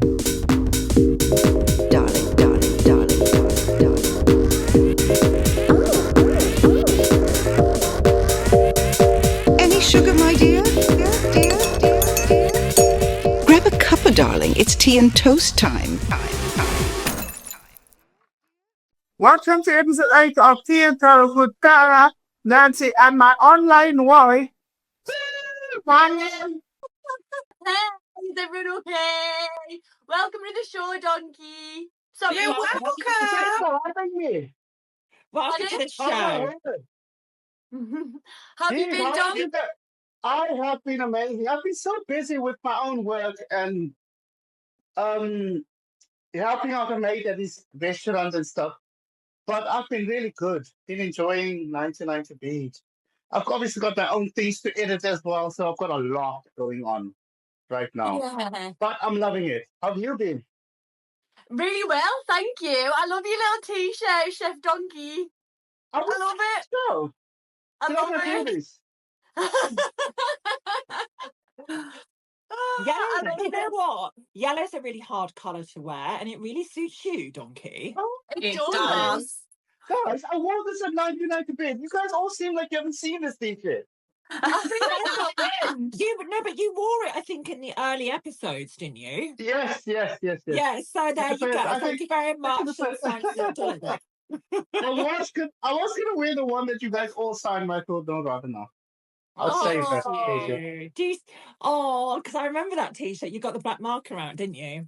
Darling, darling, darling, darling, darling. Any sugar, my dear? Dear? Grab a cuppa, darling. It's tea and toast time. Welcome to episode 8 of Tea and Toast with Tara, Nancy, and my online boy. Is everyone okay? Welcome to the show, Donkey. Sorry, You're welcome. Welcome to the show. How have you been, Don? I have been amazing. I've been so busy with my own work and helping out a mate at these restaurants and stuff. But I've been really good. Been enjoying 99 Beach. I've obviously got my own things to edit as well, so I've got a lot going on right now. Yeah. But I'm loving it. How have you been? Really well, thank you. I love your little t-shirt, Chef Donkey. I love it. So, I love it. Yellow, you know what? Yellow's a really hard colour to wear, and it really suits you, Donkey. Oh, it does. Guys, I wore this at 99 Beach. You guys all seem like you haven't seen this t-shirt. I think but you wore it, I think, in the early episodes, didn't you? Yes. Yeah, so there you go. Thank you very much. I was gonna wear the one that you guys all signed, but I thought, no, rather not. I'll save that t-shirt. Because I remember that t-shirt. You got the black marker out, didn't you?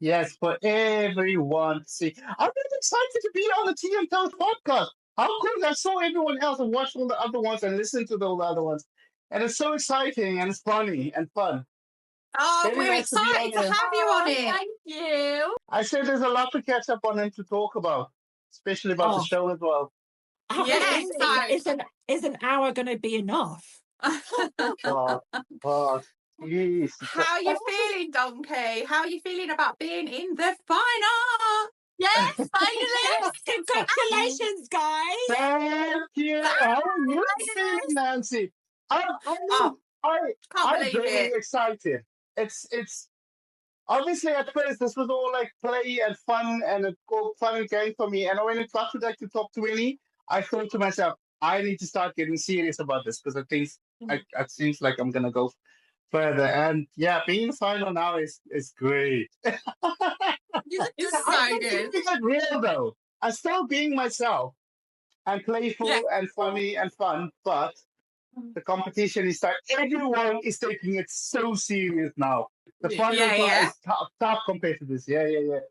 Yes, for everyone to see. I'm really excited to be on the Tea and Toast podcast. How cool! I saw everyone else and watched all the other ones and listened to all the other ones. And it's so exciting and it's funny and fun. Oh, we're excited to have you on it. Thank you. I said there's a lot to catch up on and to talk about, especially about the show as well. Is an hour going to be enough? Jeez. How are you feeling, Donkey? How are you feeling about being in the final? Yes, finally. Congratulations, guys. Thank you. How are you feeling, Nancy? I'm very excited. It's obviously at first this was all like play and fun and a fun and game for me. And when it got to like the top 20, I thought to myself, I need to start getting serious about this because it seems like I'm gonna go further. And yeah, being in the final now is great. It's so good. It's like real though. I'm still being myself and playful and funny and fun, but the competition is like everyone is taking it so serious now. The final is tough compared to this. Yeah. You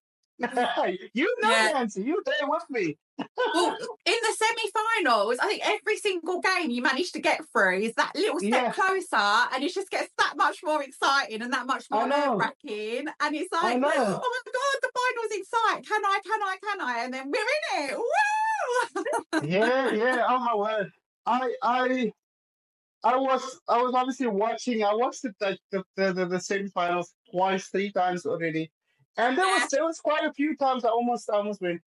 know, Nancy, you're there with me. Well, in the semi-finals, I think every single game you manage to get through is that little step closer, and it just gets that much more exciting and that much more nerve-wracking. And it's like, oh my God, the final's in sight. Can I? And then we're in it. Woo! Yeah. Oh my word. I was obviously watching. I watched the semi-finals twice, 3 times already, and there was quite a few times I almost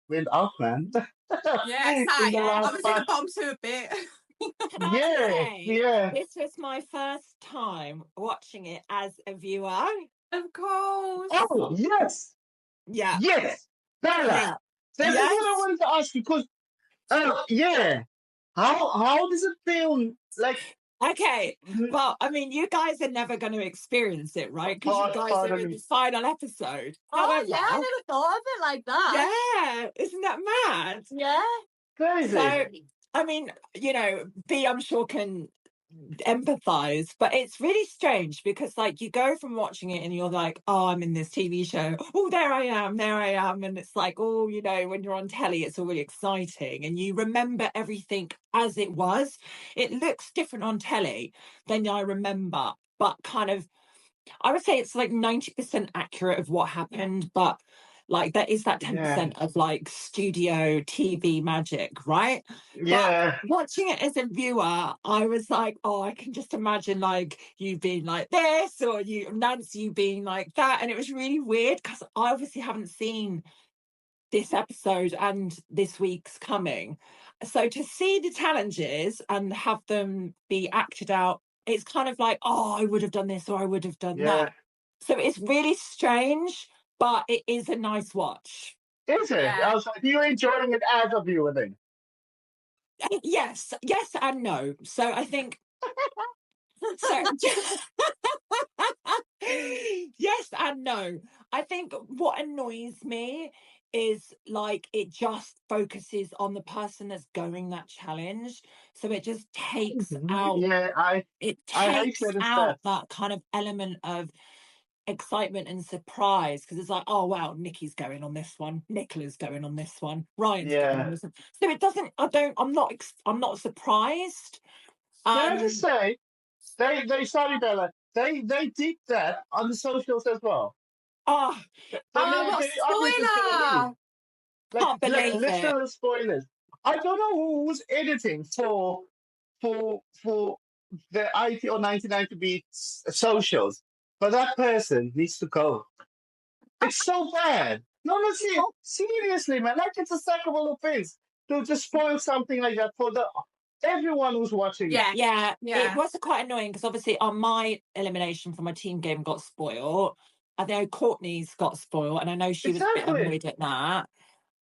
went out, man. I was in the bottom 2 a bit. This was my first time watching it as a viewer. Of course. Oh yes. Yeah. Yes. Bella. That's what I wanted to ask you because. How does it feel like? Okay, well, I mean, you guys are never going to experience it, right? Because you guys are in the final episode. However, I never thought of it like that. Yeah, isn't that mad? Yeah. Crazy. So, I mean, B, I'm sure can empathize, but it's really strange because like you go from watching it and you're like, oh, I'm in this TV show, oh, there I am, and it's like, oh, when you're on telly it's all really exciting and you remember everything as it was. It looks different on telly than I remember, but kind of I would say it's like 90% accurate of what happened, but like there is that 10% of like studio TV magic, right? Yeah. But watching it as a viewer, I was like, oh, I can just imagine like you being like this or Nance, you being like that. And it was really weird because I obviously haven't seen this episode and this week's coming. So to see the challenges and have them be acted out, it's kind of like, oh, I would have done this or I would have done that. So it's really strange, but it is a nice watch. Is it? Yeah. I was like, you're enjoying it as a viewer then? Yes and no. So I think so yes and no. I think what annoys me is like it just focuses on the person that's going that challenge. So it just takes out Yeah, I hate that it's that. that kind of element of excitement and surprise, because it's like, oh wow, Nikki's going on this one, Nicola's going on this one, Ryan's going on this one. So it doesn't, I'm not surprised. Can I just say, sorry Bella, they did that on the socials as well. Oh, what spoiler! Can't believe it. Literal spoilers. I don't know who's editing for the IT or 1990 Beats socials, but that person needs to go. It's so bad. No, seriously, man. Like, it's a sackable offense to just spoil something like that for everyone who's watching. Yeah. It was quite annoying because obviously on my elimination from my team game got spoiled. I know Courtney's got spoiled, and I know she was a bit annoyed at that.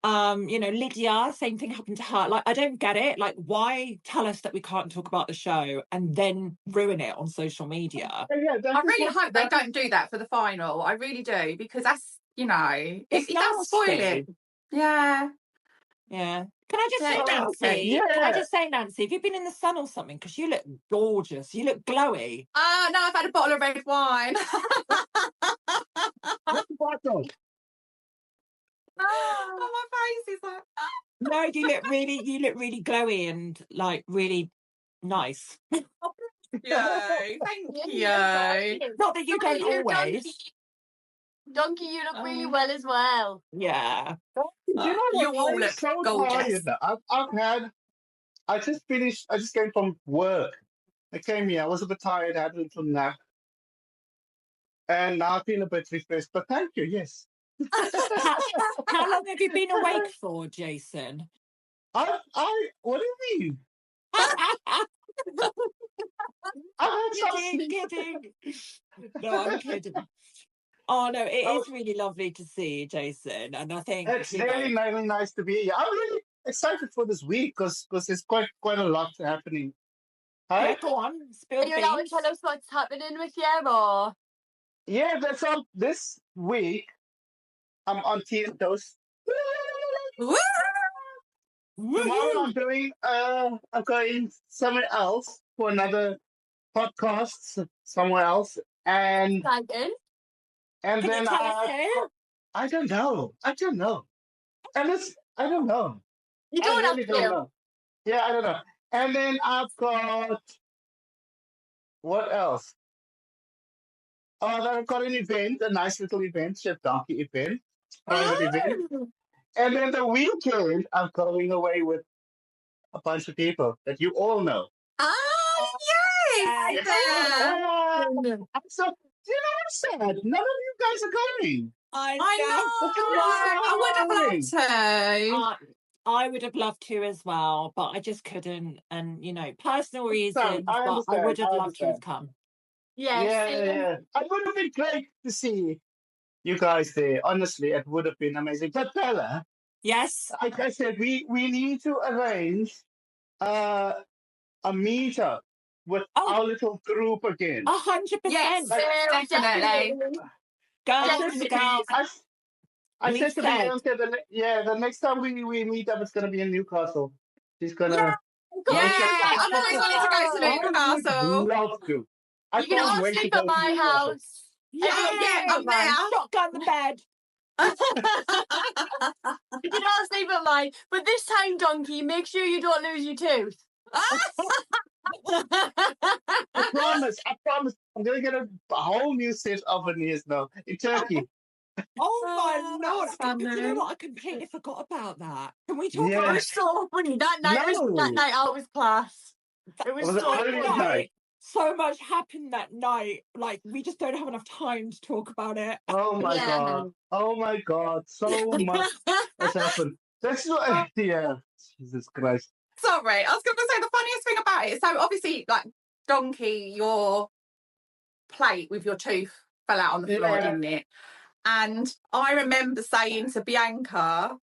Lydia, same thing happened to her. Like, I don't get it. Like, why tell us that we can't talk about the show and then ruin it on social media? I really hope they don't do that for the final. I really do, because that's, it does spoil it. Yeah. Yeah. Can I just say, Nancy? Yeah. Can I just say, Nancy, have you been in the sun or something? Because you look gorgeous. You look glowy. No, I've had a bottle of red wine. What bottle? My face is like. No, you look really glowy and like really nice. Yay, thank you. Not that you don't always. Donkey, you look really well as well. Yeah. You all look so gorgeous. I just came from work. I came here, I was a bit tired, I had a little nap. And now I feel a bit refreshed, but thank you, yes. How long have you been awake for, Jason? What do you mean? Kidding. No, I'm kidding. Oh no, it is really lovely to see you, Jason, and I think it's really nice to be here. I'm really excited for this week because there's quite a lot happening. Hi? Yeah, go on, spill the beans. Are you allowed to tell us what's happening with you, or? Yeah, that's all. This week, I'm on Tea and Toast. Tomorrow I'm going somewhere else for another podcast somewhere else, and Can then you tell us who? I don't know, and I don't know. You don't have to. Don't know. Yeah, I don't know. And then I've got what else? Oh, then I've got an event, a nice little event, Chef Donkey event, private event. And then the weekend, I'm going away with a bunch of people that you all know. Oh, yes! I'm so, I'm sad. None of you guys are going. I know. I would have loved to. I would have loved to as well, but I just couldn't. And, personal reasons, but I would have loved to have come. Yeah. It would have been great to see you guys there. Honestly, it would have been amazing. But Bella, yes, like I said, we need to arrange a meetup with our little group again. 100%. Yes, definitely. Girls. I said to Bianca, the next time we meet up, it's going to be in Newcastle. She's going to. I've always wanted to go to Newcastle. Love to. You can all sleep at my house. Yeah, up there. Shotgun the bed. You can all sleep at mine, but this time, Donkey, make sure you don't lose your tooth. I promise. I'm going to get a whole new set of veneers now in Turkey. Oh my Lord. You know what? I completely forgot about that. Can we talk about it? It was so funny. That night out was class. It was so funny. So much happened that night. Like, we just don't have enough time to talk about it. Oh my God. Oh my God. So much has happened. That's what, Jesus Christ. Sorry, I was going to say the funniest thing about it. So obviously, like, Donkey, your plate with your tooth fell out on the floor, didn't it? And I remember saying to Bianca,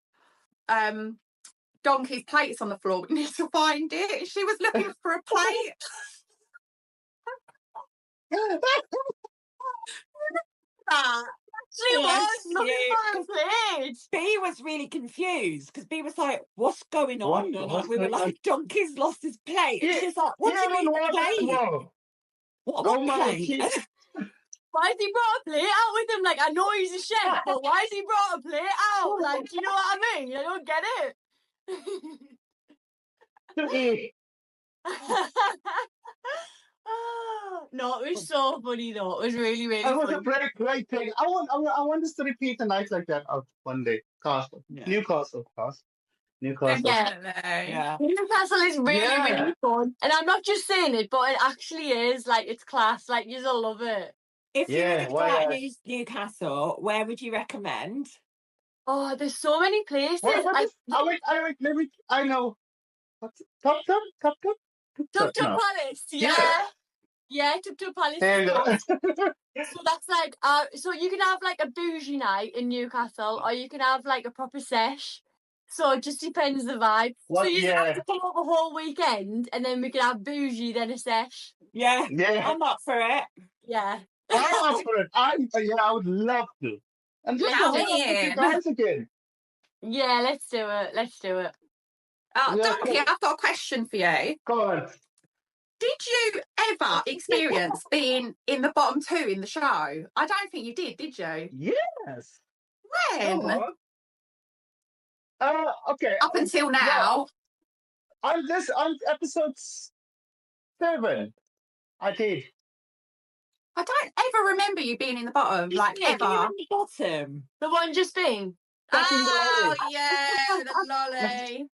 Donkey's plate's on the floor, we need to find it. She was looking for a plate. She was looking for a plate. B was really confused because B was like, "What's going on?" And we were like, "Donkey's lost his plate." And she's like, "What do you mean plate? What plate?" Why has he brought a plate out with him? Like, I know he's a chef, but why has he brought a plate out? Like, do you know what I mean? I don't get it. No, it was so funny though. It was really, really funny. It was a great thing. I want us to repeat a night like that out one day. Newcastle. Yeah. Newcastle is really, really fun. And I'm not just saying it, but it actually is. Like, it's class. Like, you'll love it. If you were to go out Newcastle, where would you recommend? Oh, there's so many places. I know. What's Top Palace. Yeah, Tuk Palace. There you go. So that's like, so you can have like a bougie night in Newcastle, or you can have like a proper sesh. So it just depends the vibe. So you have to come up the whole weekend, and then we can have bougie, then a sesh. Yeah, I'm up for it. Yeah. I'm up for it. I would love to. And just you guys again. Yeah, let's do it. Donkey, I've got a question for you. Go on. Did you ever experience being in the bottom two in the show? I don't think you did you? Yes. When? Okay. Up until now. On episode 7, I did. I don't ever remember you being in the bottom, like ever. In the bottom. The one just being. Oh yeah, the lolly.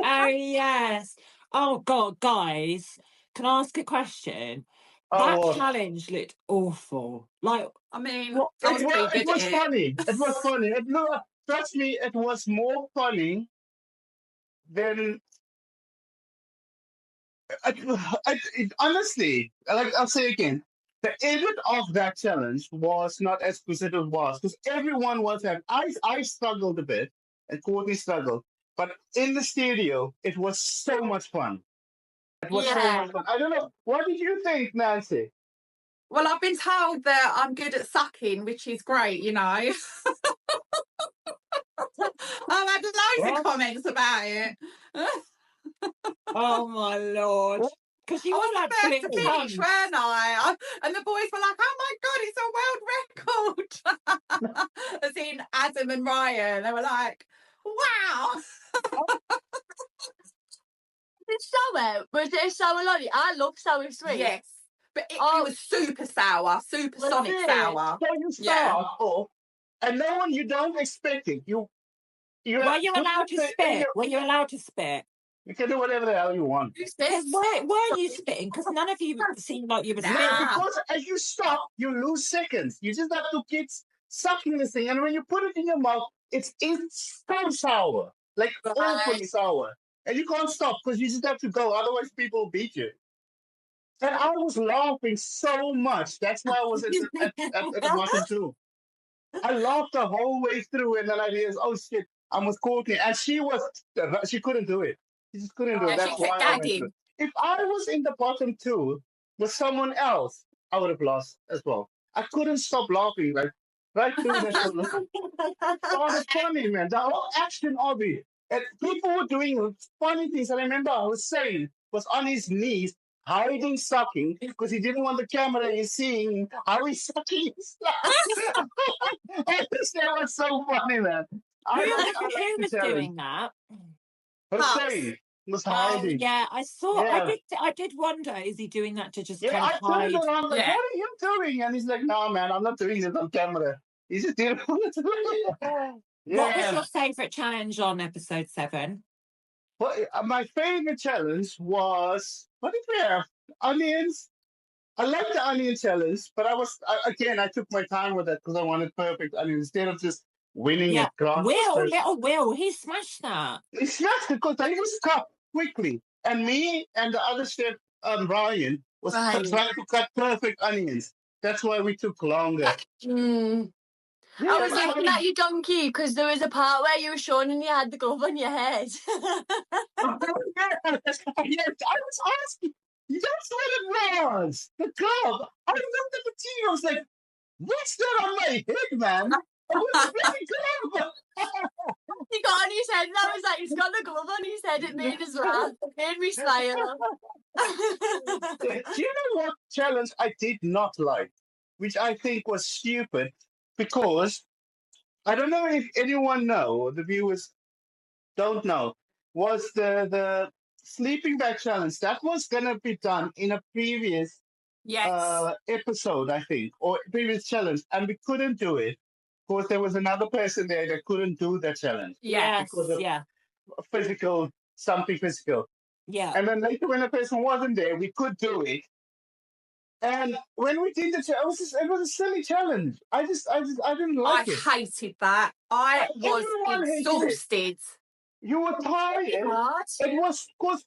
Oh yes. Oh God, guys, can I ask a question? That challenge looked awful. Like, I mean, it was funny. It was funny. Trust me, it was more funny than. Honestly, like I'll say again, the edit of that challenge was not as good as it was because everyone was having. I struggled a bit, and Courtney struggled, but in the studio, it was so much fun. It was so much fun. I don't know. What did you think, Nancy? Well, I've been told that I'm good at sucking, which is great, you know. I've had loads of comments about it. Oh my Lord. Because you all had to finish, weren't I? And the boys were like, "Oh my God, it's a world record." As in Adam and Ryan. They were like, "Wow." Was it sour lolly? I love sour sweet. Yes. But it was super sour, supersonic sour. So you start off, and no one, you don't expect it. Were you allowed to spit? Were you allowed to spit? You can do whatever the hell you want. Why are you spitting? Because none of you seemed like you were spitting. Because as you stop, you lose seconds. You just have to keep sucking this thing, and when you put it in your mouth, it's so sour, like awfully sour, and you can't stop because you just have to go. Otherwise, people will beat you. And I was laughing so much. That's why I was at the bottom too. I laughed the whole way through, and then I realized, oh shit, I was Courtney, and she couldn't do it. She just couldn't do it. That's why I went through. If I was in the bottom two with someone else, I would have lost as well. I couldn't stop laughing, like right through that. Oh, it's funny, man. The whole action of it. And people were doing funny things. I remember Hussein was on his knees, hiding sucking, because he didn't want the camera in seeing how he's sucking. That was so funny, man. Who was doing that? Hussein was hiding. Yeah, I saw. Yeah. I did wonder, is he doing that to just kind of hide? Turned around, like, what are you doing? And he's like, no, man, I'm not doing this on camera. He's just doing it. What was your favourite challenge on episode 7? Well, my favourite challenge was, what did we have? Onions. I liked the onion challenge, but I took my time with it because I wanted perfect onions instead of just winning it. Little Will, he smashed that. He smashed it because he was cut quickly. And me and the other chef, Ryan, was trying to cut perfect onions. That's why we took longer. I was looking at you, donkey, because there was a part where you were showing and you had the glove on your head. Yes, I was asking. That's what it was. The glove. I looked at the TV. I was like, "What's that on my head, man?" I was really glove. He got on his head, and I was like, "He's got the glove on his head." It made us laugh. It made me smile. Do you know what challenge I did not like, which I think was stupid, because I don't know if anyone know, the viewers don't know, was the sleeping bag challenge that was gonna be done in a previous episode, I think, or previous challenge, and we couldn't do it because there was another person there that couldn't do that challenge. Because of physical, something physical. Yeah. And then later, when the person wasn't there, we could do it. And when we did the challenge, it was a silly challenge. I didn't like it. I hated that. I was Everyone hated it. exhausted. You were tired. It was, because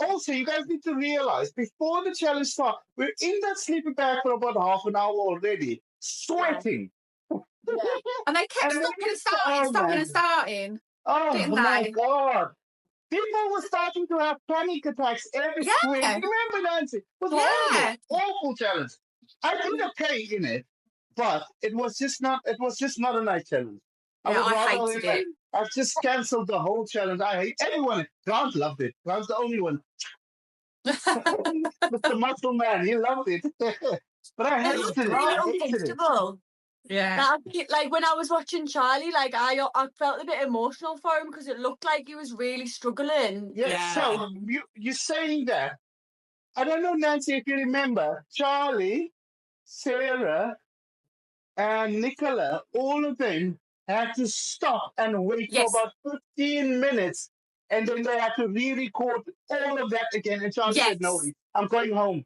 also you guys need to realize, before the challenge started, we're in that sleeping bag for about half an hour already, sweating. And they kept stopping and starting. Oh didn't my they? God. People were starting to have panic attacks every swing. Remember, Nancy? It was horrible, awful challenge. I did okay in it, but it was just not a nice challenge. I hated it. I've just cancelled the whole challenge. I hate everyone. Grant loved it. Grant's the only one. Mr. Muscle Man, he loved it. But I hated it. Really uncomfortable. Yeah. Like when I was watching Charlie, like I felt a bit emotional for him because it looked like he was really struggling. Yeah. So you're saying that. I don't know, Nancy, if you remember, Charlie, Sarah, and Nicola, all of them had to stop and wait for about 15 minutes, and then they had to re-record all of that again. And Charlie said, "No, I'm going home."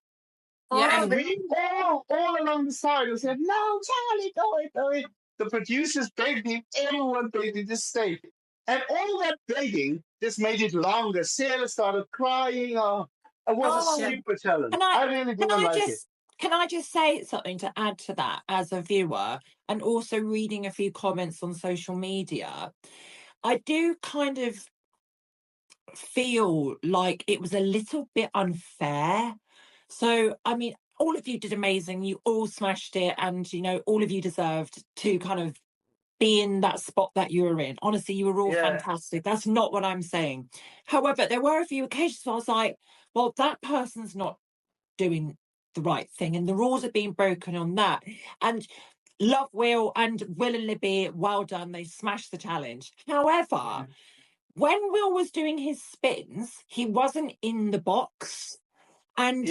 Yeah. And we all along the side and said, "No, Charlie, do it." The producers begged him, everyone begged him to stay. And all that begging just made it longer. Sarah started crying. It was a super challenge. I really didn't like it. Can I just say something to add to that as a viewer, and also reading a few comments on social media? I do kind of feel like it was a little bit unfair. So, I mean, all of you did amazing. You all smashed it. And, you know, all of you deserved to kind of be in that spot that you were in. Honestly, you were all fantastic. That's not what I'm saying. However, there were a few occasions where I was like, well, that person's not doing the right thing. And the rules are being broken on that. And love Will and Libby, well done. They smashed the challenge. However, when Will was doing his spins, he wasn't in the box. And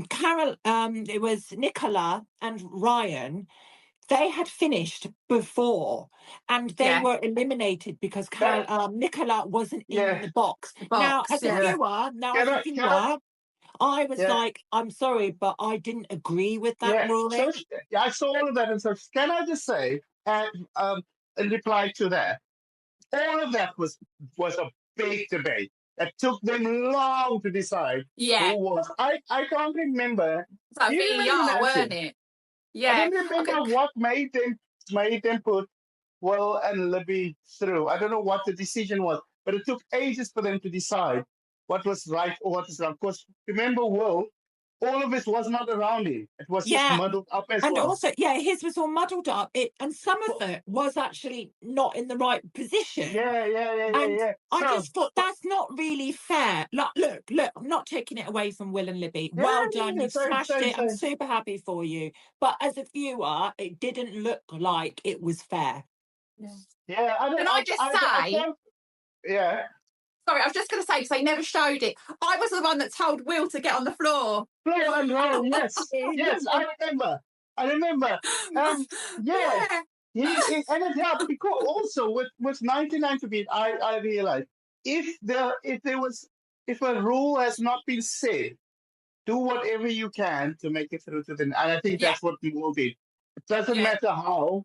Carol, it was Nicola and Ryan, they had finished before, and they were eliminated because Nicola wasn't in the box. Now, as a viewer, I was like, I'm sorry, but I didn't agree with that ruling. So, I saw all of that, and so can I just say, in reply to that, all of that was a big debate. It took them long to decide who was. I can't remember. It's like weren't it? Yeah. I don't remember what made them put Will and Libby through. I don't know what the decision was, but it took ages for them to decide what was right or what was wrong. Of course, remember Will, all of it was not around him. It was just muddled up as well. And also, his was all muddled up. And some of it was actually not in the right position. Yeah. I just thought that's not really fair. Look, I'm not taking it away from Will and Libby. Well done, you smashed it. I'm super happy for you. But as a viewer, it didn't look like it was fair. Yeah. Can I just say? Sorry, I was just going to say, because they never showed it. I was the one that told Will to get on the floor. Floor and roll, yes, I remember. And it helped because also with 99 to beat, I realized if a rule has not been said, do whatever you can to make it through to the. And I think that's what we will do. It doesn't matter how.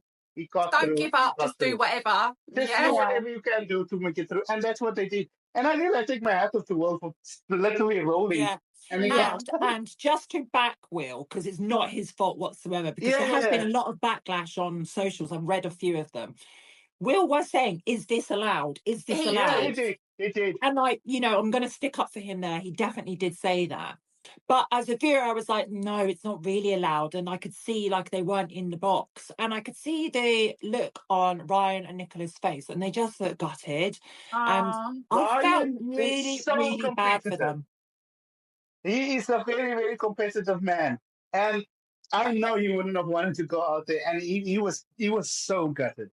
Don't give up, just do whatever. Just do whatever you can do to make it through. And that's what they did. And I really take my hat off to Will for literally rolling And just to back Will, because it's not his fault whatsoever, because there has been a lot of backlash on socials. I've read a few of them. Will was saying, is this allowed? Is this allowed? Yeah, he did. And I'm going to stick up for him there. He definitely did say that. But as a viewer, I was like, no, it's not really allowed. And I could see they weren't in the box. And I could see the look on Ryan and Nicola's face, and they just looked gutted. And I felt really, really bad for them. He is a very, very competitive man. And I know he wouldn't have wanted to go out there. And he was so gutted.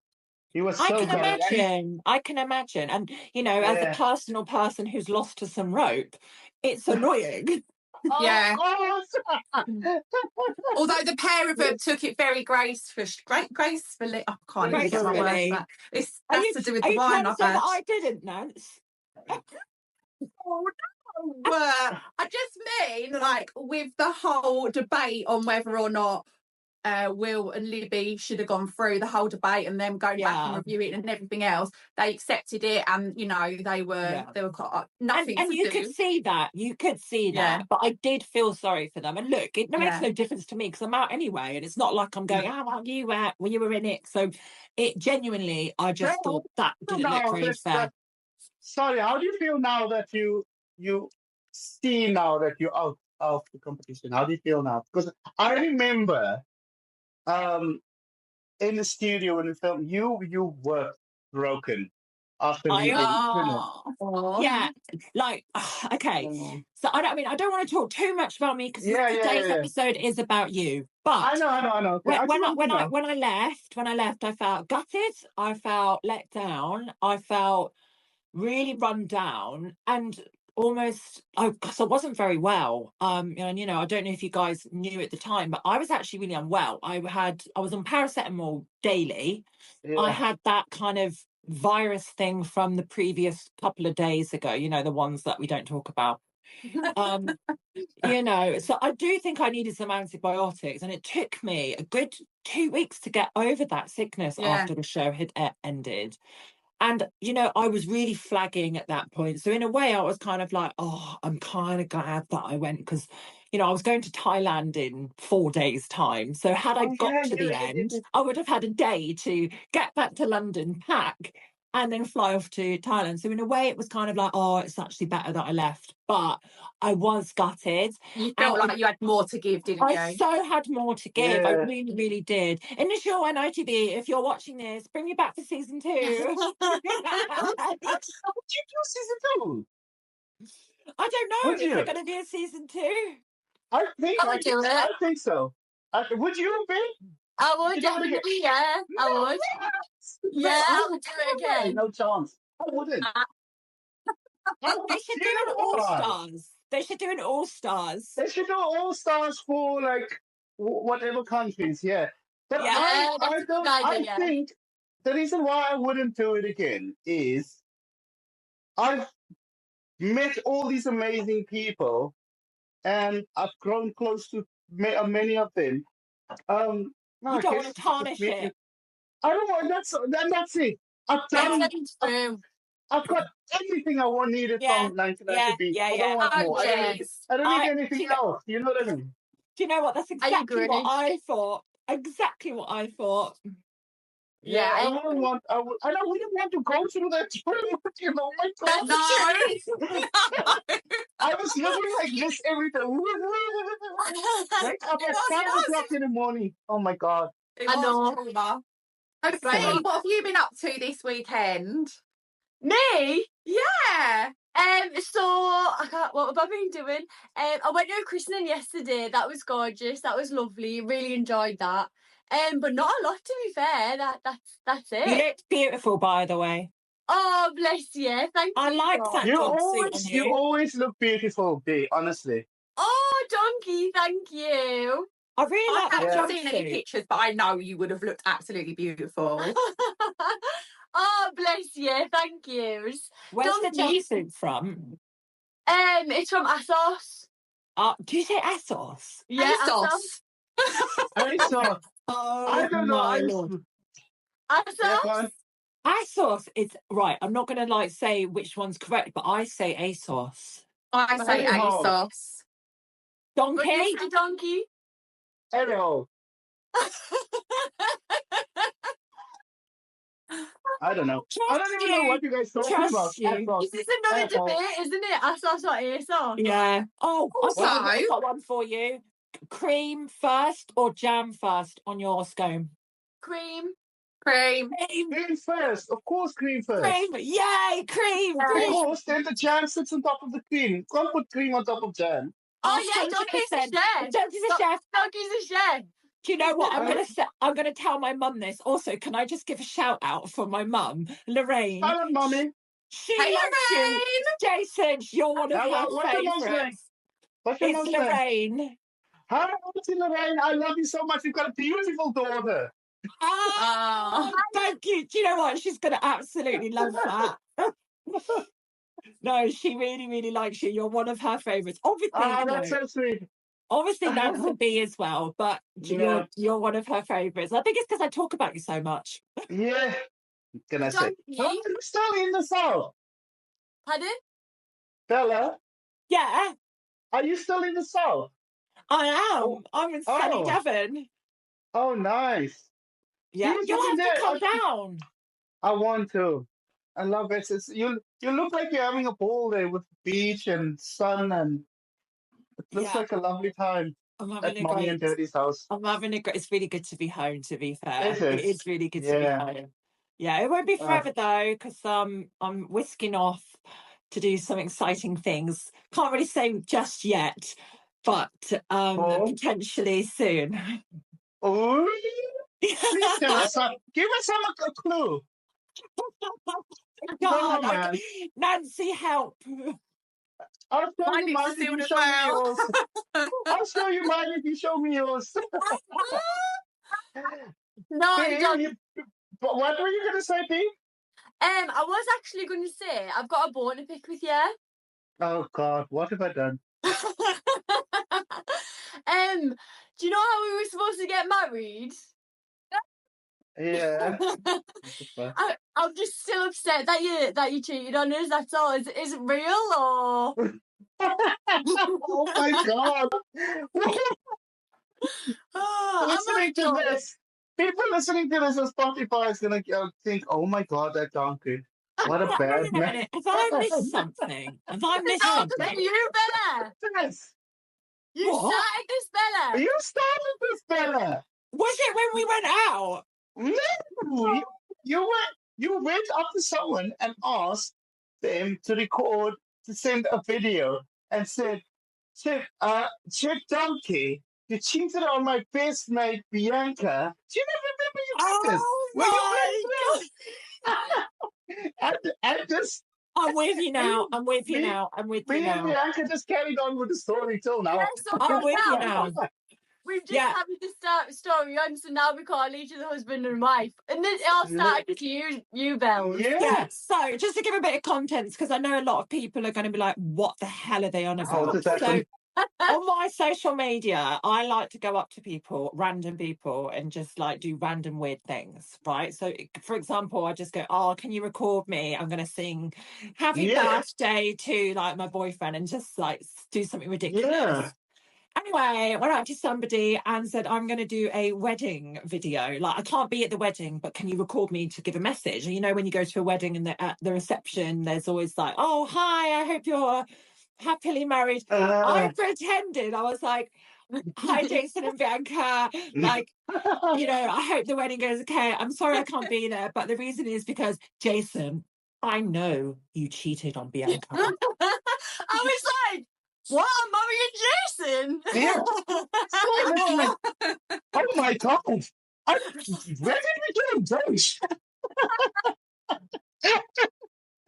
He was so gutted. I can imagine. And, as a personal person who's lost to some rope, it's annoying. Yeah. Although the pair of them took it very gracefully. I can't even get my words back. It's to do with the wine I've had. I didn't, Nance. Oh no! I just mean with the whole debate on whether or not Will and Libby should have gone through the whole debate and them going back and reviewing it and everything else. They accepted it, and they were quite nothing. And you could see that. You could see that. But I did feel sorry for them. And look, it makes no difference to me because I'm out anyway, and it's not like I'm going, well, you were in it. So it genuinely, I just thought that didn't look really fair. Sorry, how do you feel now that you see now that you're out of the competition? How do you feel now? Because I remember in the studio when we filmed, you were broken after okay. So I don't want to talk too much about me because today's episode is about you. But I know. When I left, I felt gutted. I felt let down. I felt really run down and almost because I wasn't very well. And I don't know if you guys knew at the time, but I was actually really unwell. I was on paracetamol daily. I had that kind of virus thing from the previous couple of days ago, the ones that we don't talk about. So I do think I needed some antibiotics, and it took me a good 2 weeks to get over that sickness after the show had ended. And, I was really flagging at that point. So in a way, I was kind of like, I'm kind of glad that I went because, I was going to Thailand in 4 days' time. So had I got to the end, I would have had a day to get back to London, pack, and then fly off to Thailand. So in a way, it was kind of like, it's actually better that I left. But I was gutted. You felt like you had more to give, didn't you? I so had more to give. I really, really did. Initial ITV, if you're watching this, bring me back for season 2. Would you do season 2? I don't know. Is there going to be a season 2? I think I would do it. I think so. Would you be? I would definitely, yeah. I would. Yeah, I would do it again. No chance. I wouldn't. They should do an All-Stars. They should do an All-Stars. They should do All-Stars for whatever countries, But I think the reason why I wouldn't do it again is I've met all these amazing people and I've grown close to many of them. You don't want to tarnish it. I don't want. That's it. I've got everything I needed from 1990. I don't want more. I don't need anything else. You know what I mean? Do you know what? That's exactly what I thought. Exactly what I thought. Yeah, I wouldn't want to go through that trip. Oh my God! No. I was looking like this every day. Up at 5 o'clock in the morning. Oh my God! I know. Okay, what have you been up to this weekend? Me? Yeah. What have I been doing? I went to a christening yesterday. That was gorgeous. That was lovely. Really enjoyed that. But not a lot, to be fair. That's it. You looked beautiful, by the way. Oh, bless you. Thank you. I like that. You always look beautiful, B, honestly. Oh, donkey, thank you. I really like that. I haven't seen any pictures, but I know you would have looked absolutely beautiful. Oh, bless you. Thank you. Where's the jumpsuit from? It's from ASOS. Do you say ASOS? Yeah, ASOS. ASOS. Oh, I don't know. ASOS. ASOS is right. I'm not going to say which one's correct, but I say ASOS. I say ASOS. Donkey? Mr. Donkey. Hello. I don't know. I don't even know what you guys talking about. Trust you. This is another debate, isn't it? That's what it is. Yeah. Oh, Also- I've got one for you. Cream first or jam first on your scone? Cream. Cream. Cream first. Of course, cream first. Cream. Yay, cream. Of Cream. course, then the jam sits on top of the cream. You can't put cream on top of jam. Oh yeah, Donkey's a chef. Donkey's a chef. Donkey's a chef. Do you know what? I'm gonna tell my mum this. Also, can I just give a shout out for my mum, Lorraine? Hello, mommy. She Hey, loves you. Jason, you're one of her What's your mom's name? favourites. What's your It's mom's name? Lorraine. Hi, Auntie Lorraine. I love you so much. You've got a beautiful daughter. Oh, thank you. Do you know what? She's gonna absolutely love that. No, she really, really likes you. You're one of her favourites. Obviously, That's so sweet. obviously Nance would be as well, but you're one of her favourites. I think it's because I talk about you so much. Yeah. Can I say? Donkey. Are you still in the South? Pardon? Bella, Yeah, are you still in the South? I am. I'm in sunny Oh. Devon. Oh, nice. Yeah, You you'll have there? to come down. I want to. I love it. You look like you're having a ball there with beach and sun, and it looks Yeah. like a lovely time I'm at having a Mommy and great. Daddy's house. I'm having a great. It's really good to be home. To be fair, Is it? it is really good to be Yeah. home. Yeah, it won't be forever though, because I'm whisking off to do some exciting things. Can't really say just yet, but potentially soon. Oh, please tell us. Give us a clue. God, Come on, man. Nancy, help! I'll show Mine you is mine if sealed you as show me well. yours. I'll show you mine if you show me yours. No, But what were you going to say, Pete? I was actually going to say I've got a bone to pick with you. Oh, God. What have I done? Do you know how we were supposed to get married? Yeah. I'm just still upset that you cheated on us. That's all. Is it real or? Oh my God! Listening to this, people listening to this on Spotify is gonna think, "Oh my God, that donkey! What a bad man!" Have I missed something? Have I missed something? You, Bella. Yes. You started this, Bella. You started this, Bella. Was it when we went out? No, you went up to someone and asked them to record, to send a video, and said, "Chick donkey, you cheated on my best mate Bianca." Do you remember you did this? Oh my God! and just I'm with you now. I'm with you me- now. I'm with you me and now. Bianca just carried on with the story till now. Yeah, so I'm with you now. We've just had this story on, so now we call each other husband and wife. And then it all started with you, Bells. Yeah. So just to give a bit of context, because I know a lot of people are going to be like, what the hell are they on How about? does that So on my social media, I like to go up to people, random people, and just like do random weird things, right? So for example, I just go, "Oh, can you record me? I'm going to sing happy birthday to like my boyfriend," and just like do something ridiculous. Yeah. Anyway, I went out to somebody and said, "I'm going to do a wedding video. Like, I can't be at the wedding, but can you record me to give a message?" And you know, when you go to a wedding and at the reception, there's always like, "Oh, hi, I hope you're happily married." I pretended. I was like, "Hi, Jason and Bianca. Like, you know, I hope the wedding goes okay. I'm sorry I can't be there, but the reason is because, Jason, I know you cheated on Bianca." I was like, "What? I'm marrying Jason?" Yeah. Oh my God! Where did we get engaged?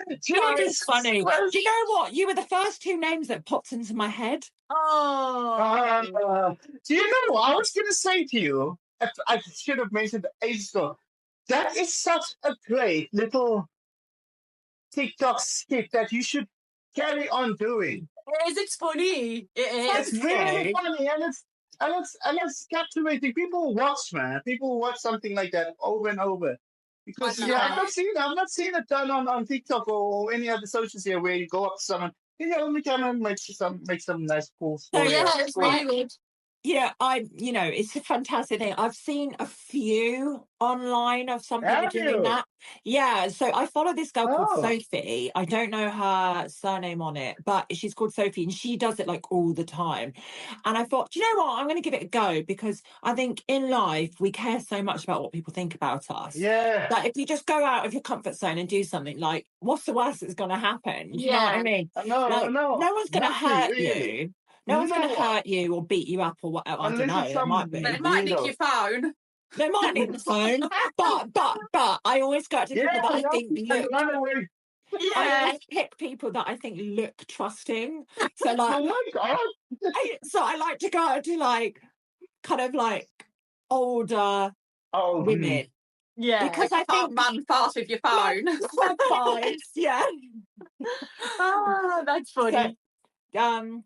It's funny. Do you know what? You were the first two names that popped into my head. Oh. Do you know what I was going to say to you? I should have mentioned ages ago. That is such a great little TikTok skit that you should carry on doing. It's funny. It is. It's really funny, and it's captivating. People watch, man. People watch something like that over and over. Because I've not seen it done on TikTok or any other socials here where you go up to someone we can make some nice cool So stories. yeah, it's really good. Yeah, it's a fantastic thing. I've seen a few online of some people doing that. Yeah, so I follow this girl called Sophie. I don't know her surname on it, but she's called Sophie, and she does it like all the time. And I thought, do you know what? I'm going to give it a go, because I think in life we care so much about what people think about us. Yeah. That if you just go out of your comfort zone and do something, like, what's the worst that's going to happen? Do you know what I mean? I know. No one's going to hurt really. you. No one's going to hurt you or beat you up or whatever. I don't know. There might be. They might nick your phone. They might nick the phone. But I always go to people that I think look. I always pick people that I think look trusting. So like, oh my God. I like to go to like kind of like older women. Yeah, because I think man fast with your phone. Yeah. Oh, that's funny. So,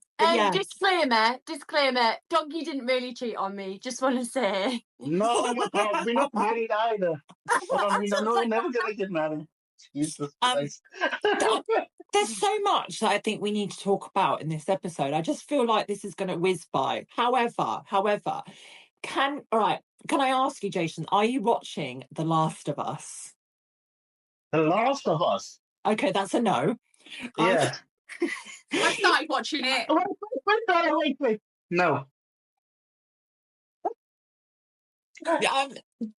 disclaimer, Donkey didn't really cheat on me, just want to say. No, we're not married either. We're never gonna get married. Jesus Christ. There's so much that I think we need to talk about in this episode. I just feel like this is going to whiz by. However, can I ask you, Jason, are you watching The Last of Us? The Last of Us? Okay, that's a no. Yeah. I started watching it. Wait. No.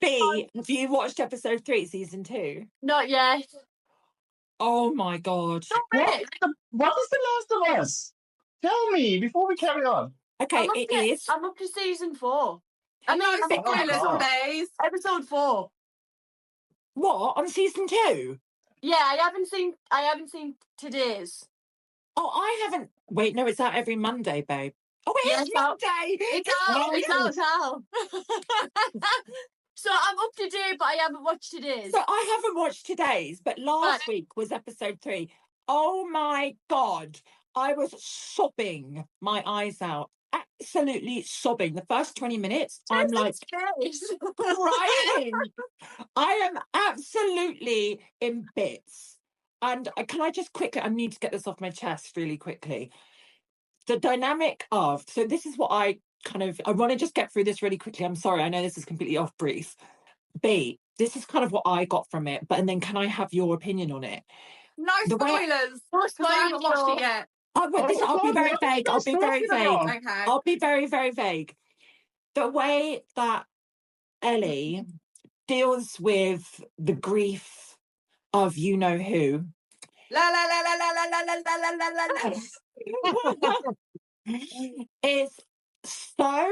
B, have you watched episode 3, season 2? Not yet. Oh my God. What is The Last of Us? Tell me before we carry on. Okay, I'm up to season 4. I know, spoilers, episode 4. What? On season 2? Yeah, I haven't seen today's. Oh, I haven't. Wait, no, it's out every Monday, babe. Oh, it is Monday. It's out now. So I'm up to date, but I haven't watched today's. So I haven't watched today's, but last week was episode 3. Oh my God. I was sobbing my eyes out. Absolutely sobbing. The first 20 minutes, I'm like crying. I am absolutely in bits. And can I just quickly, I need to get this off my chest really quickly. The dynamic of, so this is what I want to just get through this really quickly. I'm sorry, I know this is completely off brief. B, this is kind of what I got from it, and then can I have your opinion on it? No spoilers. Because I haven't watched it yet. I'll be very vague. Okay. I'll be very, very vague. The way that Ellie deals with the grief of you know who. La la la la la la la la la la la. Is so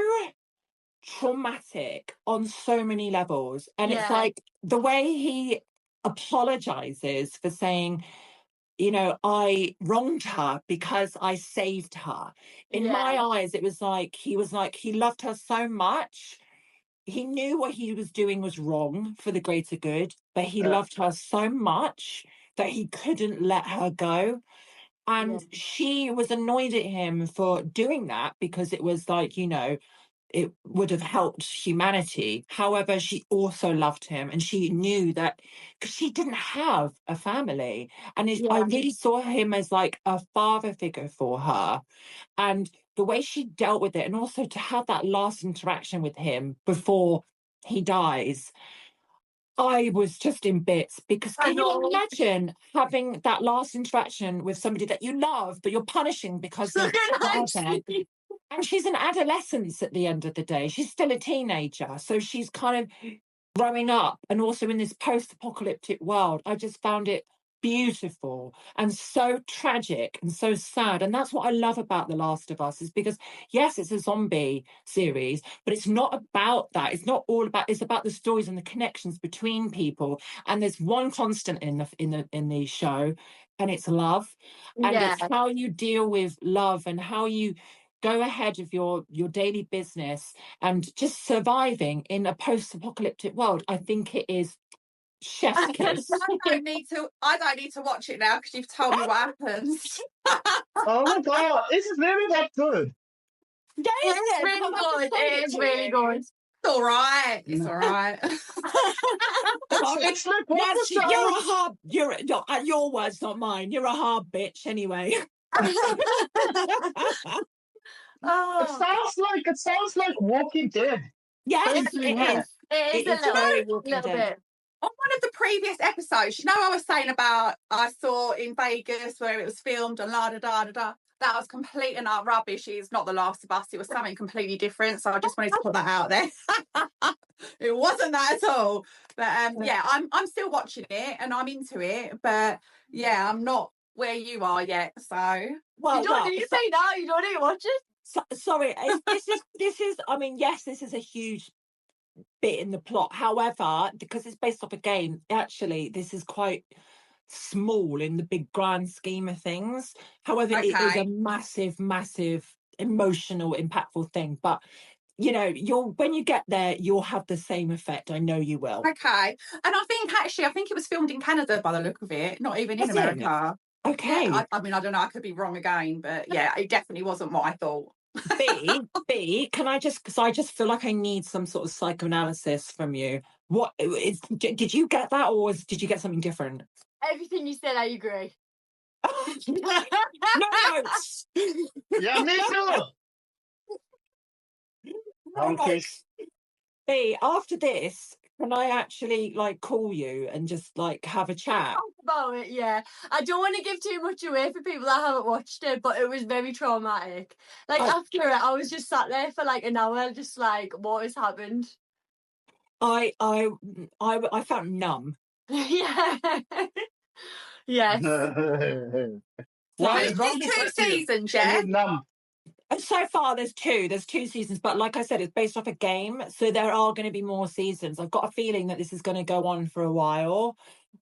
traumatic on so many levels. And it's like the way he apologizes for saying, you know, I wronged her because I saved her. In my eyes, it was like he loved her so much. He knew what he was doing was wrong for the greater good, but he loved her so much that he couldn't let her go. And she was annoyed at him for doing that because it was like, you know, it would have helped humanity. However, she also loved him, and she knew that because she didn't have a family. And I really saw him as like a father figure for her. And the way she dealt with it, and also to have that last interaction with him before he dies, I was just in bits, because can you imagine having that last interaction with somebody that you love, but you're punishing because of and she's an adolescent at the end of the day. She's still a teenager. So she's kind of growing up, and also in this post-apocalyptic world. I just found it beautiful and so tragic and so sad. And that's what I love about The Last of Us, is because yes, it's a zombie series, but it's not about that. It's not all about, it's about the stories and the connections between people. And there's one constant in the show, and it's love. And it's how you deal with love and how you go ahead of your daily business and just surviving in a post-apocalyptic world. I think it is chef's kiss. I don't need to watch it now because you've told me what happens. Oh my God, is it really that good? Yeah, it's really good. It is really good. It's all right. It's all right. It's like, Yes, you're a hard. Your words, not mine. You're a hard bitch, anyway. It sounds like Walking Dead. Yes, it is. It is a very little bit. On one of the previous episodes, I was saying about I saw in Vegas where it was filmed and la da da da da. That was complete and utter rubbish. It's not The Last of Us. It was something completely different. So I just wanted to put that out there. It wasn't that at all. But yeah, I'm still watching it and I'm into it. But yeah, I'm not where you are yet. So you say now you don't need to watch it. Sorry, this is. I mean, yes, this is a huge bit in the plot. However, because it's based off a game, actually, this is quite small in the big grand scheme of things. However, it is a massive, massive emotional, impactful thing. But when you get there, you'll have the same effect. I know you will. Okay, and I think it was filmed in Canada by the look of it, not even in America. Okay. Yeah, I mean, I don't know. I could be wrong again, but yeah, it definitely wasn't what I thought. Can I just, because I just feel like I need some sort of psychoanalysis from you. Did you get that, or did you get something different? Everything you said, I agree. No. Yeah, me too. Right. B, after this, can I actually call you and just have a chat? Talk about it, yeah. I don't want to give too much away for people that haven't watched it, but it was very traumatic. After it, I was just sat there for an hour, just what has happened? I felt numb. Yeah. Yes. There's 2 seasons, yeah. Numb. And so far, there's 2 seasons, but like I said, it's based off a game, so there are going to be more seasons. I've got a feeling that this is going to go on for a while.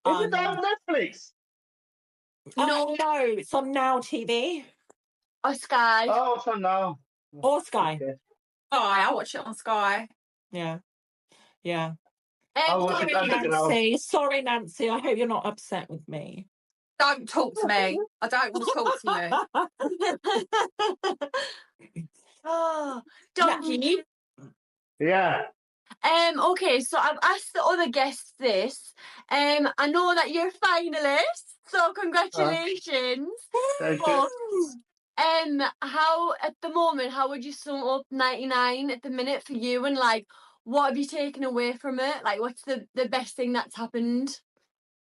Is it on Netflix? No, it's on Now TV. Or Sky. Oh, it's on Now. Or Sky. Okay. I watch it on Sky. Yeah. Sorry, Nancy. I hope you're not upset with me. Don't talk to me. I don't want to talk to you. Oh, Donkey. Yeah. Okay, so I've asked the other guests this. I know that you're finalist, so congratulations. Thank you. How at the moment, how would you sum up 99 at the minute for you, and what have you taken away from it? What's the best thing that's happened?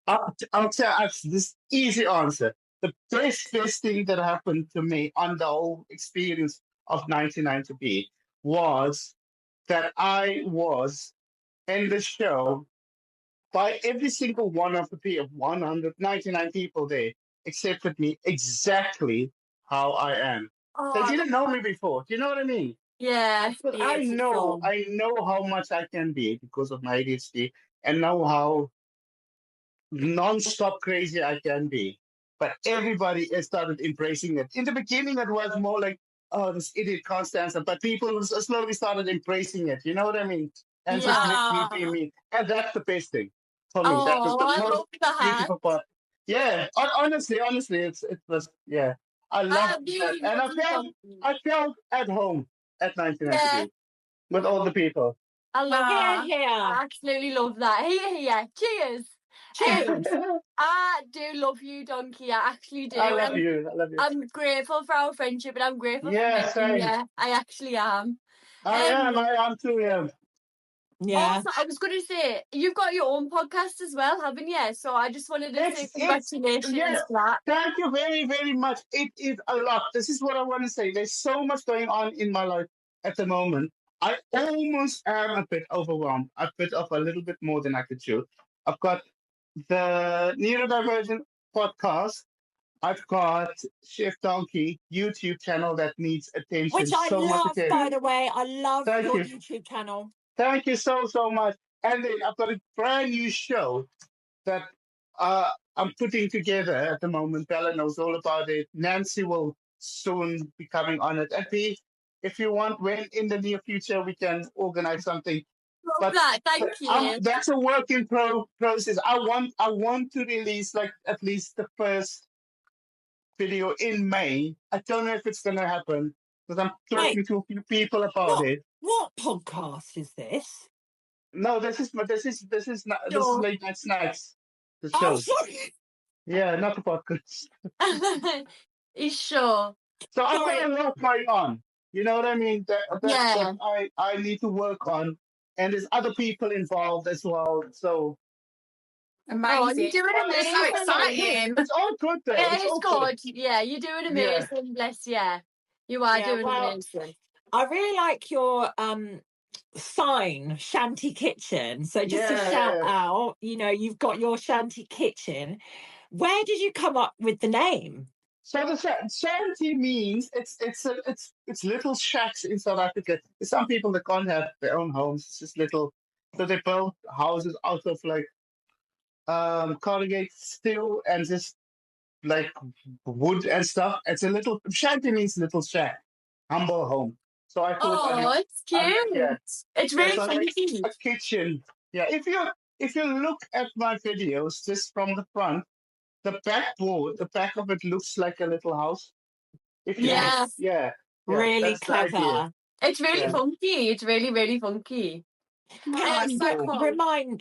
I'll tell you this easy answer. The best thing that happened to me on the whole experience of 99 to be was that I was in the show by every single one of the people, 199 people there accepted me exactly how I am. They didn't know me before. Do you know what I mean? Yeah. But I know how much I can be because of my ADHD, and know how non-stop crazy I can be. But everybody has started embracing it. In the beginning, it was more like, oh, this idiot can't stand it. But people slowly started embracing it. You know what I mean? And just let me be me. And that's the best thing for me. That was the most beautiful part. Yeah, honestly, it was, yeah. I loved that. And I felt at home at 1998 with all the people. I love that. Yeah. I absolutely love that. Here. Cheers. Cheers. I do love you, Donkey. I actually do. I love you. I'm grateful for our friendship, and I'm grateful for same. Yeah, I actually am. I am too, yeah. Yeah. Also, I was going to say, you've got your own podcast as well, haven't you? So I just wanted to say congratulations for that. Thank you very, very much. It is a lot. This is what I want to say. There's so much going on in my life at the moment. I almost am a bit overwhelmed. A bit of a little bit more than I could chew. I've got the Neurodivergent podcast. I've got Chef Donkey YouTube channel that needs attention. Which I love, much by the way. I love your YouTube channel. Thank you so much. And then I've got a brand new show that I'm putting together at the moment. Bella knows all about it. Nancy will soon be coming on it. And if you want, when in the near future we can organize something. Love that. Thank you. That's a work in process. I want to release at least the first video in May. I don't know if it's going to happen because I'm talking to a few people about it. What podcast is this? No, this is Late Night Snacks. The show. Oh, sorry. Yeah, not the podcast. He's sure. So I've got a lot going on. You know what I mean? That I need to work on, and there's other people involved as well. So amazing. You're doing amazing. So exciting. it's all good though. It is all good. Yeah, you're doing amazing. Bless you. You are doing amazing. I really like your sign, Shanty Kitchen. So just to shout out, you know, you've got your Shanty Kitchen. Where did you come up with the name? So the shanty means it's little shacks in South Africa. There's some people that can't have their own homes. It's just little, so they build houses out of like corrugated steel and just like wood and stuff. It's a little shanty means little shack, humble home. So I thought, it's cute. It's really funny. A kitchen. Yeah, if you look at my videos just from the front, the back of it looks like a little house. Really clever. It's really funky. It's really, really funky.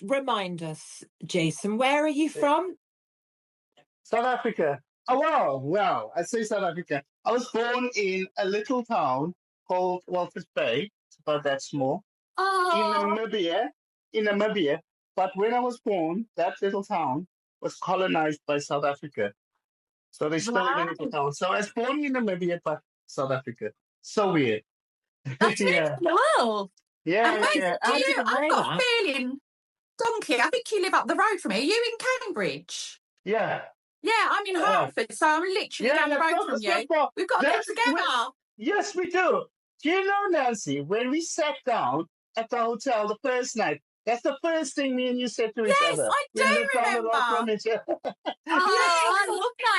Remind us, Jason, where are you from? South Africa. Oh wow! I say South Africa. I was born in a little town called Walvis Bay. It's about that small. In Namibia. But when I was born, that little town was colonized by South Africa. So they stole the little town. So I was born in Namibia, but South Africa. So weird. That's cool. Yeah. I've got a feeling, Donkey, I think you live up the road from me. Are you in Cambridge? Yeah. Yeah, I'm in Hertford, so I'm literally down the road from you. We've got to get together. Yes, we do. Do you know, Nancy, when we sat down at the hotel the first night, that's the first thing me and you said to each other. Yes, I do remember. I love that.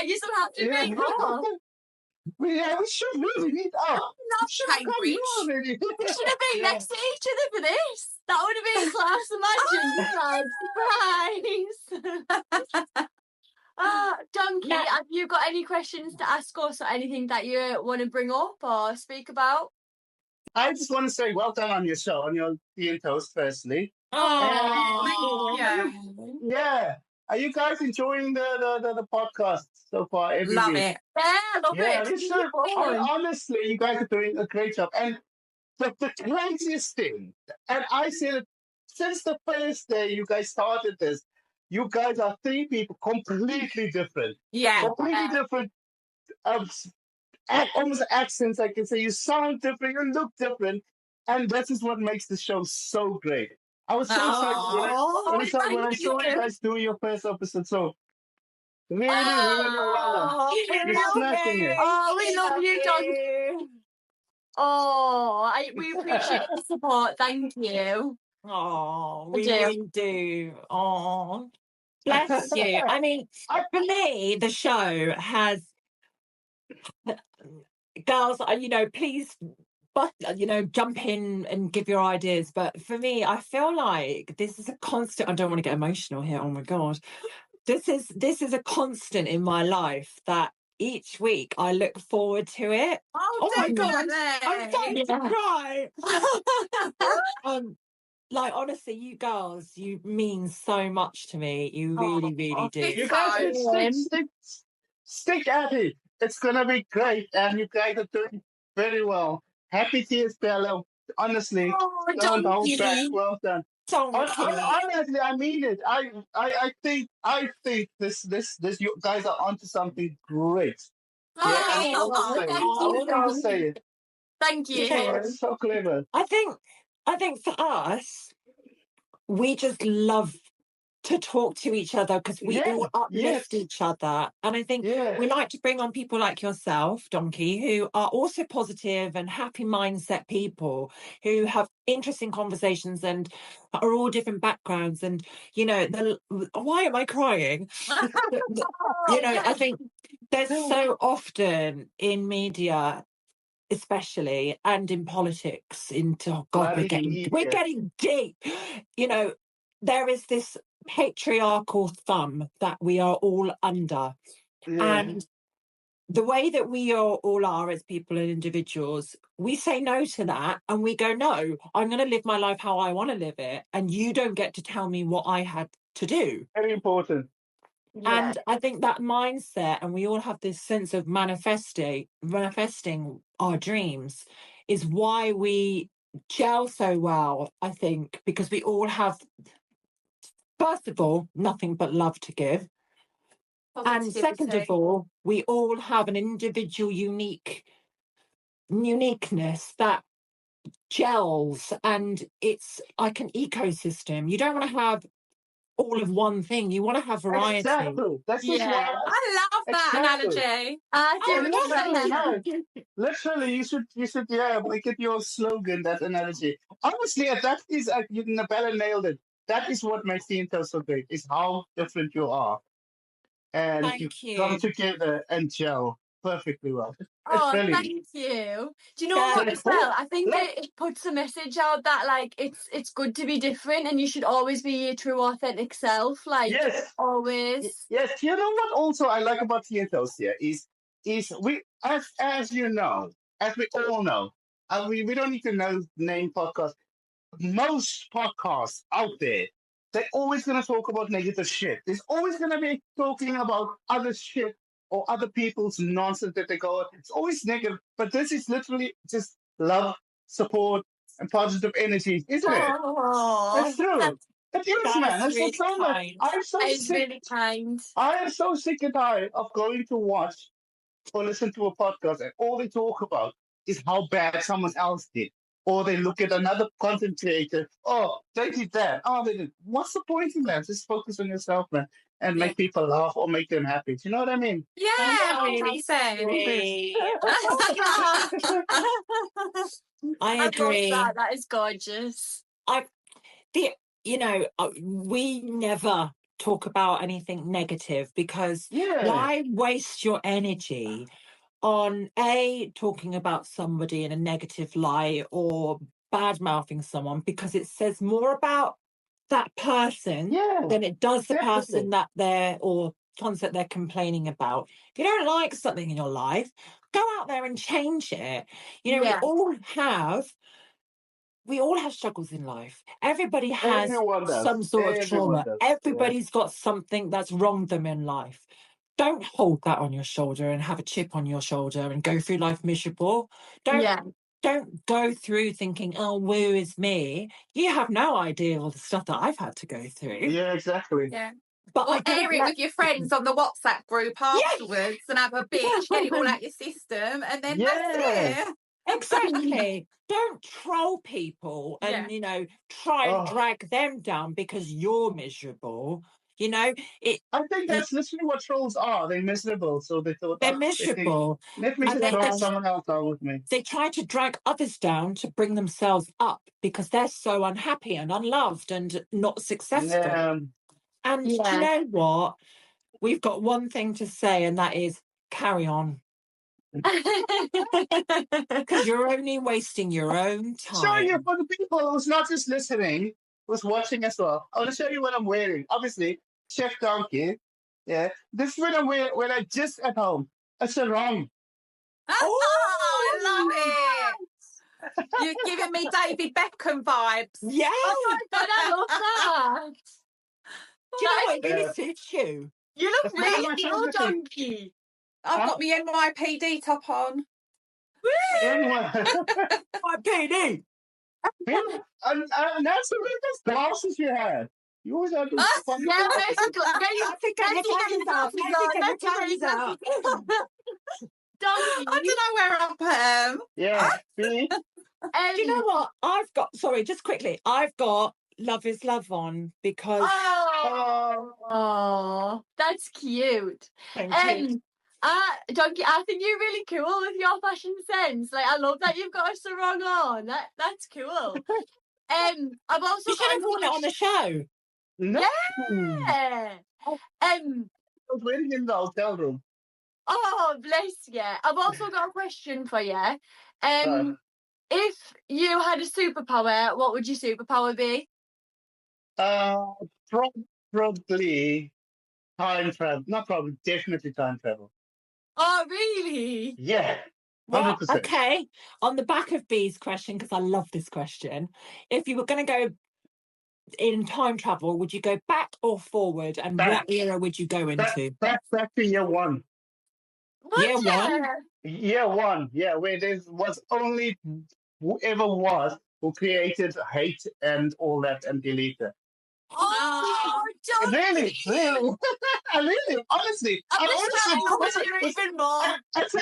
You still have to meet up. We should really meet up. Love Cambridge. We should have been next to each other for this. That would have been class. Imagine. Surprise. Donkey, have you got any questions to ask us or anything that you want to bring up or speak about? I just want to say well done on your show, on your Tea and Toast, firstly. Yeah. Are you guys enjoying the podcast so far? Love it. Yeah, I love it. Honestly, you guys are doing a great job. And the craziest thing, and I said it since the first day you guys started this, you guys are three people completely different. Yeah. Completely different. Almost accents, I can say. You sound different, you look different. And that is what makes the show so great. I was so excited when I saw you guys doing your first episode. So, really well done. You're smashing it. Oh, we love you, Donkey. Oh, we appreciate the support. Thank you. Oh, we really do. Oh, bless you. I mean, for me, the show has, girls, please, but jump in and give your ideas. But for me, I feel like this is a constant. I don't want to get emotional here. Oh my God, this is a constant in my life that each week I look forward to it. Oh my God, I'm starting to cry. Like, honestly, you girls, you mean so much to me. You really, really do. You guys stick at it. It's going to be great. And you guys are doing very well. Happy tears, Bella. Honestly, don't hold back. Well done. Honestly, I mean it. I think this you guys are onto something great. I will say it. Thank you. It's so clever. I think for us, we just love to talk to each other because we all uplift each other. And I think we like to bring on people like yourself, Donkey, who are also positive and happy mindset people who have interesting conversations and are all different backgrounds. And, why am I crying? I think there's so often in media, especially, and in politics, we're getting deep. There is this patriarchal thumb that we are all under. And the way that we all are as people and individuals, we say no to that and we go, no, I'm going to live my life how I want to live it. And you don't get to tell me what I had to do. Very important. And I think that mindset, and we all have this sense of manifesting our dreams, is why we gel so well, I think, because we all have, first of all, nothing but love to give. And second of all, we all have an individual uniqueness that gels, and it's like an ecosystem. You don't want to have all of one thing. You want to have variety. Exactly. That's just why I love that analogy. Literally, you should make it your slogan, that analogy. Honestly, that is Bella nailed it. That is what makes the Intel so great, is how different you are. And Thank you. come together and gel perfectly well. It's brilliant. Thank you. Do you know what as well? I think it puts a message out that like it's good to be different, and you should always be your true authentic self. Like always. Yes. You know what also I like about TNTOs here is we, as you know, as we all know, we don't need to name podcasts. Most podcasts out there, they're always going to talk about negative shit. There's always going to be talking about other shit or other people's nonsense that they go. It's always negative, but this is literally just love, support, and positive energy, isn't it? That's true. But yes, man, that's really so much. I'm so sick. Really kind. I am so sick and tired of going to watch or listen to a podcast and all they talk about is how bad someone else did. Or they look at another content creator. Oh, they did that. Oh, they did. What's the point in that? Just focus on yourself, man, and make people laugh or make them happy. Do you know what I mean? Yeah, I agree. That is gorgeous. We never talk about anything negative, because why waste your energy on talking about somebody in a negative light or bad mouthing someone, because it says more about that person than it does the person that concept they're complaining about. If you don't like something in your life, go out there and change it. We all have struggles in life. Everybody has some sort of trauma. Everybody's got something that's wronged them in life. Don't hold that on your shoulder and have a chip on your shoulder and go through life miserable. Don't go through thinking, oh, woe is me. You have no idea all the stuff that I've had to go through. Yeah, exactly. Yeah. But air it with your friends on the WhatsApp group afterwards and have a bitch, get it all out your system, and then that's it. Exactly. Don't troll people and try and drag them down because you're miserable. I think that's literally what trolls are. They're miserable, so they thought they're miserable. Let me just drag someone else down with me. They try to drag others down to bring themselves up because they're so unhappy and unloved and not successful. And you know what? We've got one thing to say, and that is carry on. Because you're only wasting your own time. Show you for the people who's not just listening, who's watching as well. I want to show you what I'm wearing. Obviously, Chef Donkey. Yeah, this is what I'm wearing when I'm just at home. A sarong. Oh, I love it. You're giving me David Beckham vibes. Yeah. Oh my God, I love that. Do you know what? It really suits you. You look really cool, Donkey. I've got my NYPD top on. NYPD. And that's the biggest glasses you had. You always had those funny glasses. I don't know where I put them. Yeah. See? Do you know what? I've got Love is Love on because... Oh, that's cute. Thank you. Donkey, I think you're really cool with your fashion sense. Like, I love that you've got a sarong on. That's cool. I've also you should have worn it on the show. No. Yeah. I was waiting in the hotel room. Oh, bless you. I've also got a question for you. If you had a superpower, what would your superpower be? Probably time travel. Not probably, definitely time travel. Oh, really? Yeah. 100%. Well, okay. On the back of B's question, because I love this question, if you were going to go in time travel, would you go back or forward? And what era would you go into? Back to year one. Year one? Year one, yeah, where there was only whoever was who created hate and all that and deleted. Oh, don't Really? Honestly. even more. It's an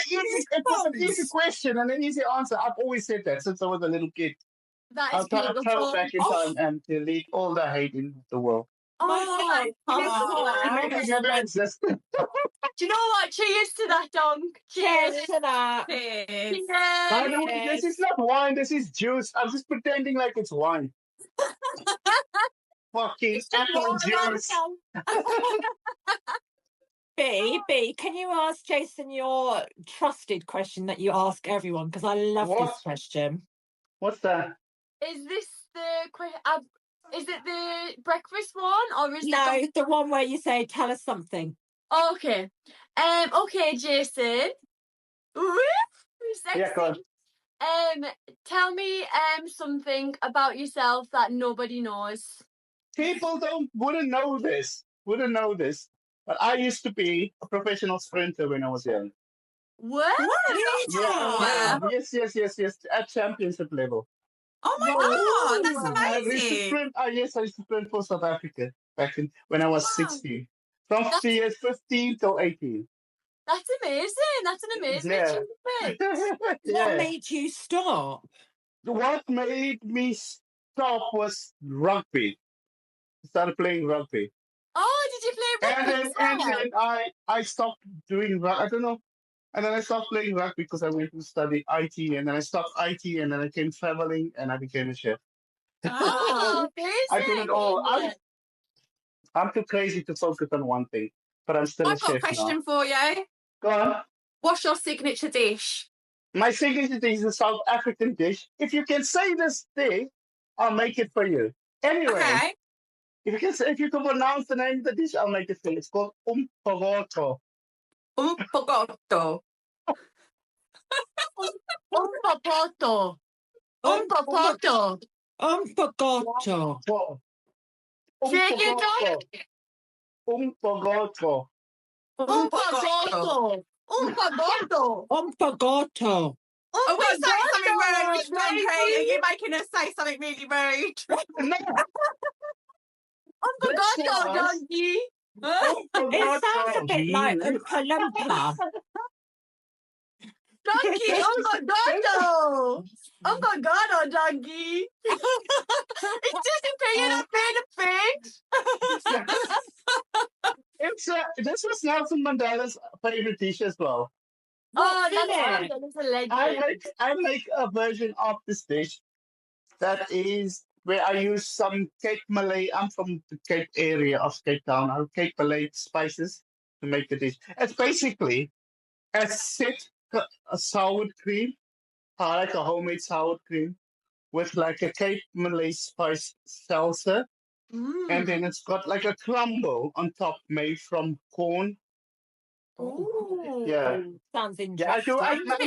easy question and an easy answer. I've always said that since I was a little kid. That is I'll travel back in time and delete all the hate in the world. Oh, Never existed. do you know what? Cheers to that, Donk. Cheers to that. Cheers. By the way, this is not wine, this is juice. I'm just pretending like it's wine. Fucking apple juice. B, can you ask Jason your trusted question that you ask everyone? Because I love this question. What's that? Is this is it the breakfast one or is it the one where you say, tell us something? Okay. Okay, Jason. Woo! Sexy. Yeah, go on. Tell me something about yourself that nobody knows. People wouldn't know this. But I used to be a professional sprinter when I was young. What? Yeah. Yes. At championship level. Oh my God, that's amazing. I used to sprint for South Africa when I was 16. From years 15 till 18. That's amazing. That's an amazing achievement. What made you stop? What made me stop was rugby. I started playing rugby. Oh, did you play rugby? And then I stopped doing rugby. I don't know. And then I stopped playing rugby because I went to study IT. And then I stopped IT and then I came traveling and I became a chef. Oh, amazing. I did it all. I'm too crazy to focus on one thing. But I'm still a chef now. I've got a question for you. Go on. What's your signature dish? My signature dish is a South African dish. If you can say this thing, I'll make it for you. Anyway. Okay. If you can pronounce the name of the dish, I'll make it for you. It's called umphagoto. Umphagoto. Umphagoto. Umphagoto. Umphagoto. Say it again. Umphagoto. Umphagoto. Umphagoto. Umphagoto. Are we saying something rude, Donkey? Are you making us say something really rude? No. Umphagoto, Donkey. It sounds a bit like Oompa Loompa. Donkey, Umphagoto. Umphagoto, Donkey. It's disappearing up in the This was Nelson Mandela's favorite dish as well. Oh, that's a legend. I make a version of this dish that is where I use some Cape Malay. I'm from the Cape area of Cape Town. I have Cape Malay spices to make the dish. It's basically a sour cream, like a homemade sour cream with like a Cape Malay spice salsa. And then it's got like a crumble on top made from corn. Ooh. Yeah. Sounds interesting. Yeah, I do.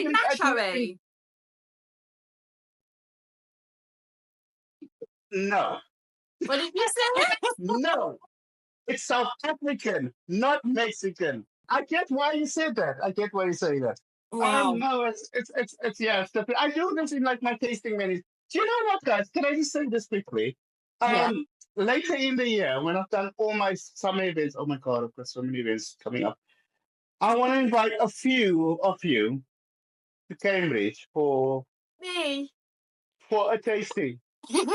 No. What did you say? No. It's South African, not Mexican. I get why you said that. I get why you say that. Wow. No, it's different. I do this in like my tasting menus. Do you know what, guys? Can I just say this quickly? Later in the year, when I've done all my summer events, oh my God, I've got so many events coming up. I want to invite a few of you to Cambridge for a tasting. You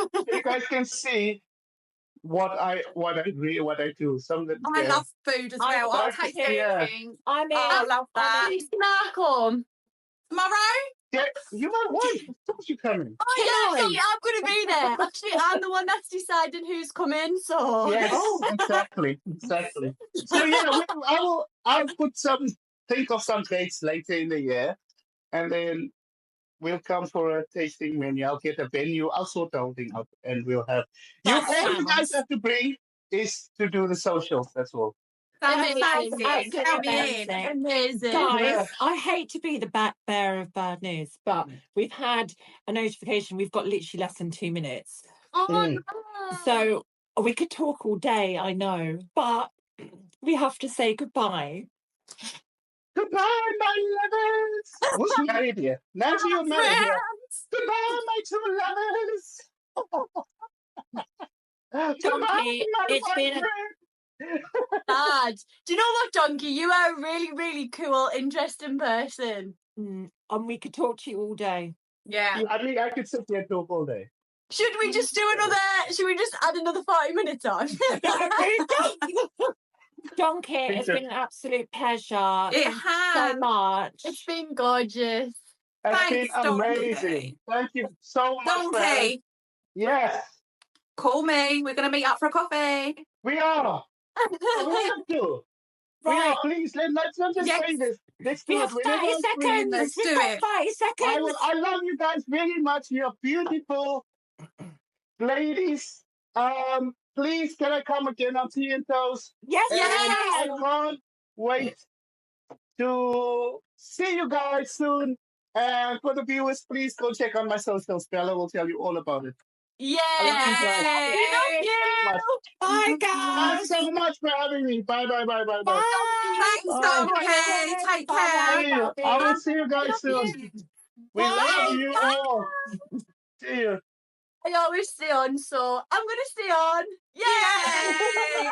guys can see what I do. I love food as well. I'll taste everything. I love that. Snack on tomorrow. Yeah, you might want. Of course you're coming. Oh yeah, I'm going to be there. Actually, I'm the one that's deciding who's coming. So yes, exactly. So yeah, I'll think of some dates later in the year, and then we'll come for a tasting menu. I'll get a venue. I'll sort the whole thing out, and we'll have. All you guys have to bring is to do the socials. That's all. amazing. Guys, I hate to be the bearer of bad news, but we've had a notification. We've got literally less than 2 minutes. Oh, no. So We could talk all day, I know, but we have to say goodbye. Goodbye, my lovers. Who's married here? Nancy, you're married here. Goodbye, my two lovers. Donkey, it's been Dad, do you know what, Donkey? You are a really, really cool, interesting person. and we could talk to you all day. Yeah. I mean, I could sit here and talk all day. Should we just add another 40 minutes on? Donkey, it's been an absolute pleasure. It Thank you has. so much. It's been gorgeous. It's been Thanks, amazing. Donkey. Thank you so much. Donkey, Yes, call me. We're going to meet up for a coffee. we are. We have to. We are. Please, let's not just say this. Let's do We it. have 30 Whenever I'm free, seconds. Let's We've do got it. 30 seconds. I love you guys very much. You're beautiful ladies. Please, can I come again on Tea and Toast? Yes, And yes. I can't wait to see you guys soon. And for the viewers, please go check out my socials. Bella will tell you all about it. Yeah. I love you guys. We love you. Bye, guys. Thanks so much for having me. Bye. Bye. Thanks, Donkey. Take care. See you. I will see you guys soon. We love you all. See you. I always stay on, so I'm going to stay on. Yay! Yay!